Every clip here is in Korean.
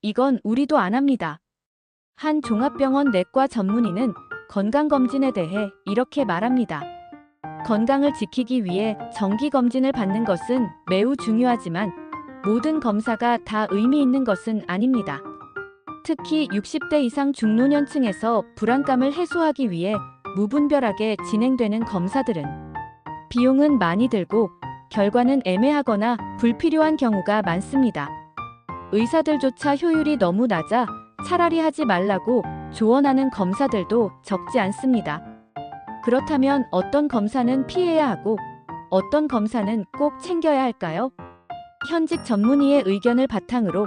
이건 우리도 안 합니다. 한 종합병원 내과 전문의는 건강검진에 대해 이렇게 말합니다. 건강을 지키기 위해 정기검진을 받는 것은 매우 중요하지만 모든 검사가 다 의미 있는 것은 아닙니다. 특히 60대 이상 중노년층에서 불안감을 해소하기 위해 무분별하게 진행되는 검사들은 비용은 많이 들고 결과는 애매하거나 불필요한 경우가 많습니다. 의사들조차 효율이 너무 낮아 차라리 하지 말라고 조언하는 검사들도 적지 않습니다. 그렇다면 어떤 검사는 피해야 하고 어떤 검사는 꼭 챙겨야 할까요? 현직 전문의의 의견을 바탕으로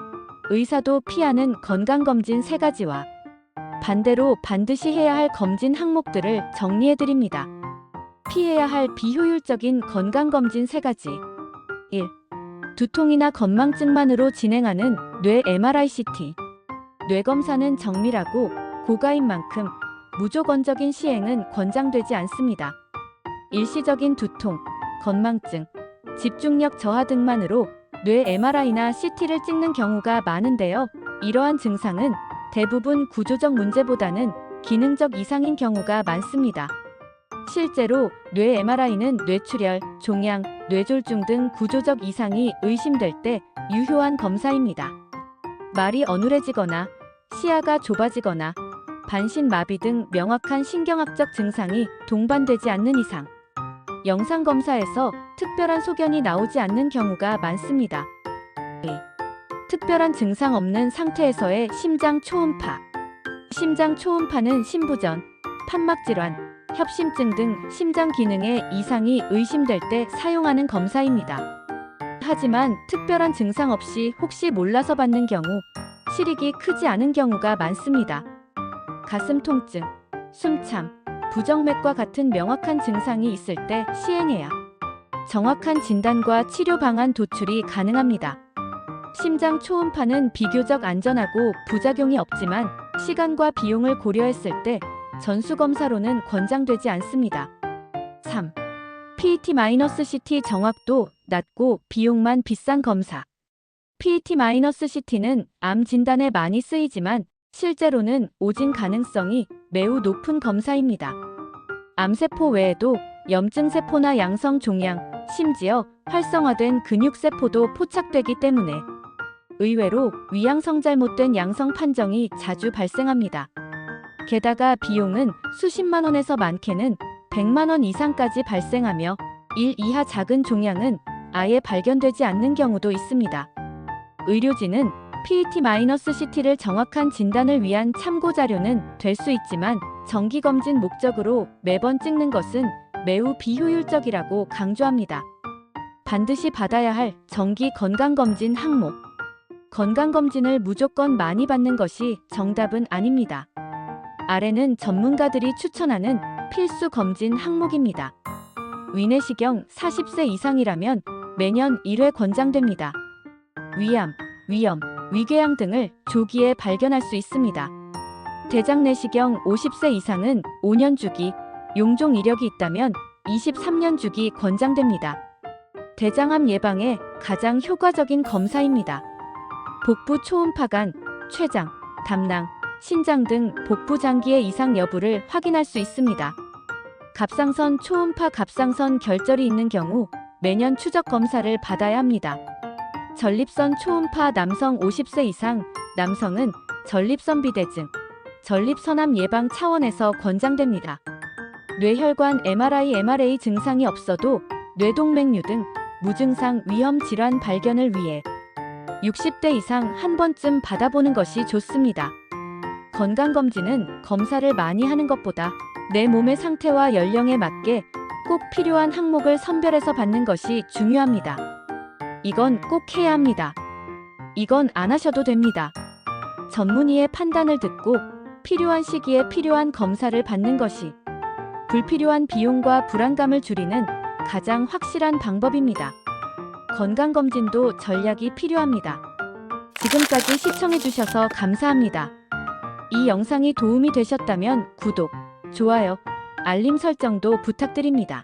의사도 피하는 건강검진 3가지와 반대로 반드시 해야 할 검진 항목들을 정리해드립니다. 피해야 할 비효율적인 건강검진 3가지. 1. 두통이나 건망증만으로 진행하는 뇌 MRI CT. 뇌검사는 정밀하고 고가인 만큼 무조건적인 시행은 권장되지 않습니다. 일시적인 두통, 건망증, 집중력 저하 등만으로 뇌 MRI나 CT를 찍는 경우가 많은데요. 이러한 증상은 대부분 구조적 문제보다는 기능적 이상인 경우가 많습니다. 실제로 뇌 MRI는 뇌출혈, 종양, 뇌졸중 등 구조적 이상이 의심될 때 유효한 검사입니다. 말이 어눌해지거나 시야가 좁아지거나 반신마비 등 명확한 신경학적 증상이 동반되지 않는 이상 영상검사에서 특별한 소견이 나오지 않는 경우가 많습니다. 2. 특별한 증상 없는 상태에서의 심장 초음파. 심장 초음파는 심부전, 판막질환, 협심증 등 심장 기능에 이상이 의심될 때 사용하는 검사입니다. 하지만 특별한 증상 없이 혹시 몰라서 받는 경우 실익이 크지 않은 경우가 많습니다. 가슴 통증, 숨참, 부정맥과 같은 명확한 증상이 있을 때 시행해야 정확한 진단과 치료 방안 도출이 가능합니다. 심장 초음파는 비교적 안전하고 부작용이 없지만 시간과 비용을 고려했을 때 전수검사로는 권장되지 않습니다. 3. PET-CT 정확도 낮고 비용만 비싼 검사. PET-CT는 암 진단에 많이 쓰이지만 실제로는 오진 가능성이 매우 높은 검사입니다. 암세포 외에도 염증세포나 양성 종양, 심지어 활성화된 근육세포도 포착되기 때문에 의외로 위양성 잘못된 양성 판정이 자주 발생합니다. 게다가 비용은 수십만 원에서 많게는 100만 원 이상까지 발생하며 1 이하 작은 종양은 아예 발견되지 않는 경우도 있습니다. 의료진은 PET-CT를 정확한 진단을 위한 참고 자료는 될 수 있지만 정기검진 목적으로 매번 찍는 것은 매우 비효율적이라고 강조합니다. 반드시 받아야 할 정기 건강검진 항목. 건강검진을 무조건 많이 받는 것이 정답은 아닙니다. 아래는 전문가들이 추천하는 필수 검진 항목입니다. 위내시경 40세 이상이라면 매년 1회 권장됩니다. 위암, 위염, 위궤양 등을 조기에 발견할 수 있습니다. 대장내시경 50세 이상은 5년 주기, 용종 이력이 있다면 23년 주기 권장됩니다. 대장암 예방에 가장 효과적인 검사입니다. 복부 초음파관, 췌장, 담낭, 신장 등 복부 장기의 이상 여부를 확인할 수 있습니다. 갑상선 초음파 갑상선 결절이 있는 경우 매년 추적 검사를 받아야 합니다. 전립선 초음파 남성 50세 이상, 남성은 전립선 비대증, 전립선암 예방 차원에서 권장됩니다. 뇌혈관 MRI 증상이 없어도 뇌동맥류 등 무증상 위험 질환 발견을 위해 60대 이상 한 번쯤 받아보는 것이 좋습니다. 건강검진은 검사를 많이 하는 것보다 내 몸의 상태와 연령에 맞게 꼭 필요한 항목을 선별해서 받는 것이 중요합니다. 이건 꼭 해야 합니다. 이건 안 하셔도 됩니다. 전문의의 판단을 듣고 필요한 시기에 필요한 검사를 받는 것이 불필요한 비용과 불안감을 줄이는 가장 확실한 방법입니다. 건강검진도 전략이 필요합니다. 지금까지 시청해주셔서 감사합니다. 이 영상이 도움이 되셨다면 구독, 좋아요, 알림 설정도 부탁드립니다.